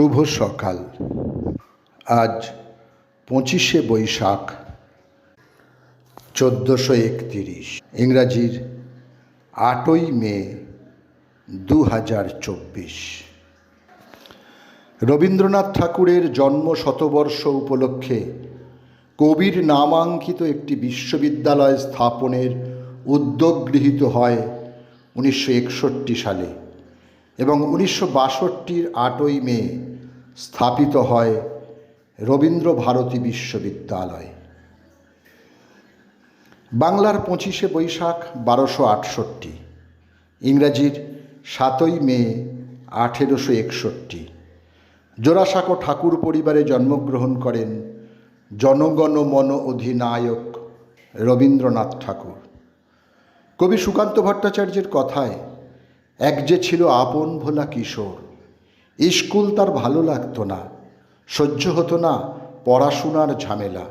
শুভ সকাল। আজ 25শে বৈশাখ 1431, ইংরাজির 8ই মে 2024। রবীন্দ্রনাথ ঠাকুরের জন্ম শতবর্ষ উপলক্ষে কবির নামাঙ্কিত একটি বিশ্ববিদ্যালয় স্থাপনের উদ্যোগ গৃহীত হয় 1961 সালে এবং 1962-র 8ই মে স্থাপিত হয় রবীন্দ্র ভারতী বিশ্ববিদ্যালয়। বাংলার 25শে বৈশাখ 1268, ইংরাজির 7ই মে 1861, জোড়াসাঁকো ঠাকুর পরিবারে জন্মগ্রহণ করেন জনগণ মন অধিনায়ক রবীন্দ্রনাথ ঠাকুর। কবি সুকান্ত ভট্টাচার্যের কথায়, এক যে ছিল আপন ভোলা কিশোর, স্কুল তার ভালো লাগতো না, সহ্য হতো না পড়াশোনার ঝামেলা।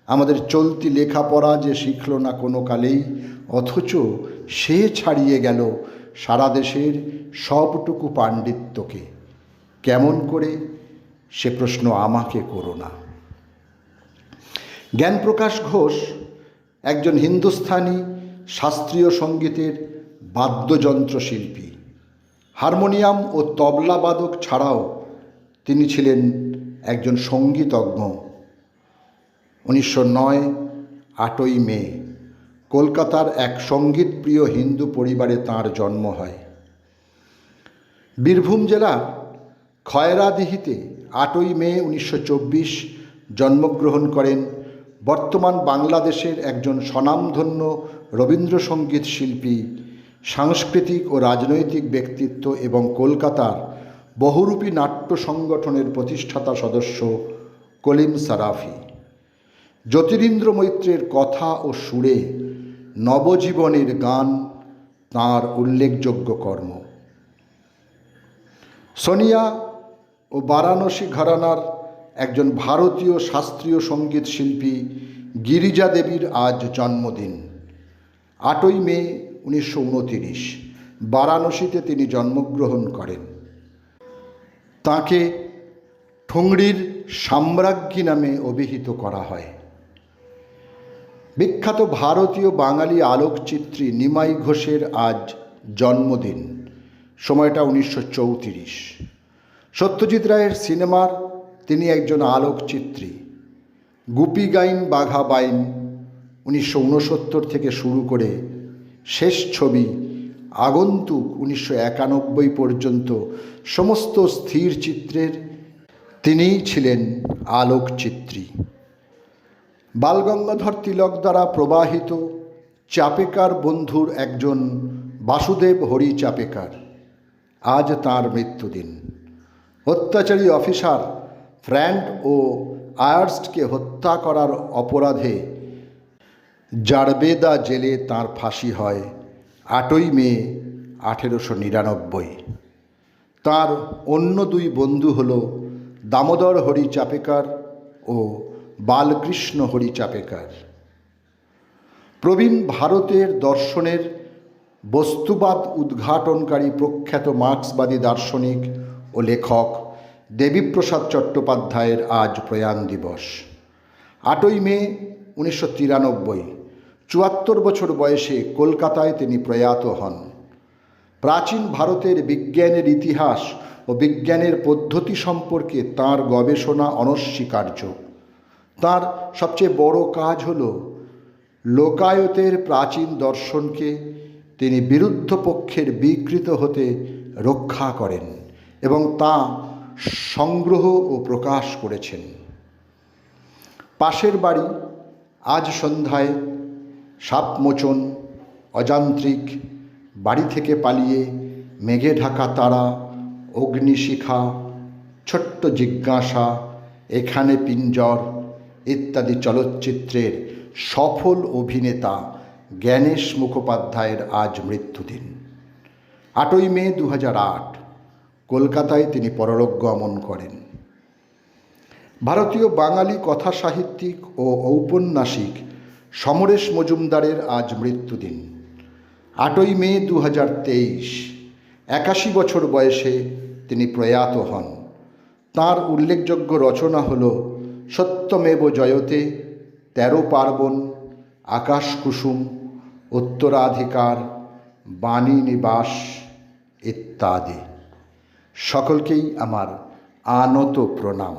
আমাদের চলতি লেখাপড়া যে শিখল না কোনো কালেই, অথচ সে ছাড়িয়ে গেল সারা দেশের সবটুকু পাণ্ডিত্যকে। কেমন করে, সে প্রশ্ন আমাকে করো না। জ্ঞানপ্রকাশ ঘোষ একজন হিন্দুস্থানি শাস্ত্রীয় সঙ্গীতের বাদ্যযন্ত্র শিল্পী। হারমোনিয়াম ও তবলা বাদক ছাড়াও তিনি ছিলেন একজন সঙ্গীতজ্ঞ। 1909 8ই মে কলকাতার এক সঙ্গীতপ্রিয় হিন্দু পরিবারে তাঁর জন্ম হয়। বীরভূম জেলার খয়রাদিহিতে 8ই মে 1924 জন্মগ্রহণ করেন বর্তমান বাংলাদেশের একজন স্বনামধন্য রবীন্দ্রসঙ্গীত শিল্পী, সাংস্কৃতিক ও রাজনৈতিক ব্যক্তিত্ব এবং কলকাতার বহুরূপী নাট্য সংগঠনের প্রতিষ্ঠাতা সদস্য কলিম সারাফি। জ্যোতিরিন্দ্র মৈত্রের কথা ও সুরে নবজীবনের গান তাঁর উল্লেখযোগ্য কর্ম। সোনিয়া ও বারাণসী ঘরানার একজন ভারতীয় শাস্ত্রীয় সঙ্গীত শিল্পী গিরিজা দেবীর আজ জন্মদিন। 8ই মে 1929 বারাণসীতে তিনি জন্মগ্রহণ করেন। তাঁকে ঠুংরির সাম্রাজ্ঞী নামে অভিহিত করা হয়। বিখ্যাত ভারতীয় বাঙালি আলোকচিত্রী নিমাই ঘোষের আজ জন্মদিন, সময়টা 1934। সত্যজিৎ রায়ের সিনেমার তিনি একজন আলোকচিত্রী। গুপি গাইন বাঘা বাইন 1969 থেকে শুরু করে শেষ ছবি আগন্তুক 1991 পর্যন্ত সমস্ত স্থির চিত্রের তিনিই ছিলেন আলোকচিত্রী। বালগঙ্গাধর তিলক দ্বারা প্রবাহিত চাপেকার বন্ধুর একজন বাসুদেব হরি চাপেকার, আজ তাঁর মৃত্যুদিন। অত্যাচারী অফিসার ফ্র্যান্ড ও আয়ার্স্টকে হত্যা করার অপরাধে জারবেদা জেলে তাঁর ফাঁসি হয় 8ই মে 1899। তাঁর অন্য দুই বন্ধু হল দামোদর হরি চাপেকার ও বালকৃষ্ণ হরি চাপেকার। প্রবীণ ভারতের দর্শনের বস্তুবাদ উদ্ঘাটনকারী প্রখ্যাত মার্ক্সবাদী দার্শনিক ও লেখক দেবীপ্রসাদ চট্টোপাধ্যায়ের আজ প্রয়াণ দিবস। 8ই মে 1993, 74 বছর বয়সে কলকাতায় তিনি প্রয়াত হন। প্রাচীন ভারতের বিজ্ঞানের ইতিহাস ও বিজ্ঞানের পদ্ধতি সম্পর্কে তাঁর গবেষণা অনস্বীকার্য। তাঁর সবচেয়ে বড় কাজ হল লোকায়তের প্রাচীন দর্শনকে তিনি বিরুদ্ধ পক্ষের বিকৃত হতে রক্ষা করেন এবং তা সংগ্রহ ও প্রকাশ করেছেন। পাশের বাড়ি, আজ সন্ধ্যায়, সাপমোচন, অযান্ত্রিক, বাড়ি থেকে পালিয়ে, মেঘে ঢাকা তারা, অগ্নিশিখা, ছোট্ট জিজ্ঞাসা, এখানে পিঞ্জর ইত্যাদি চলচ্চিত্রের সফল অভিনেতা জ্ঞানেশ মুখোপাধ্যায়ের আজ মৃত্যুদিন। 8ই মে 2008 কলকাতায় তিনি পরলোক গমন করেন। ভারতীয় বাঙালি কথা সাহিত্যিক ও ঔপন্যাসিক সমরেশ মজুমদারের আজ মৃত্যুদিন। 8ই মে 2023 81 বছর বয়সে তিনি প্রয়াত হন। তাঁর উল্লেখযোগ্য রচনা হল সত্যমেব জয়তে, 13 পার্বণ, আকাশ কুসুম, উত্তরাধিকার, বাণী নিবাস ইত্যাদি। সকলকেই আমার আনত প্রণাম।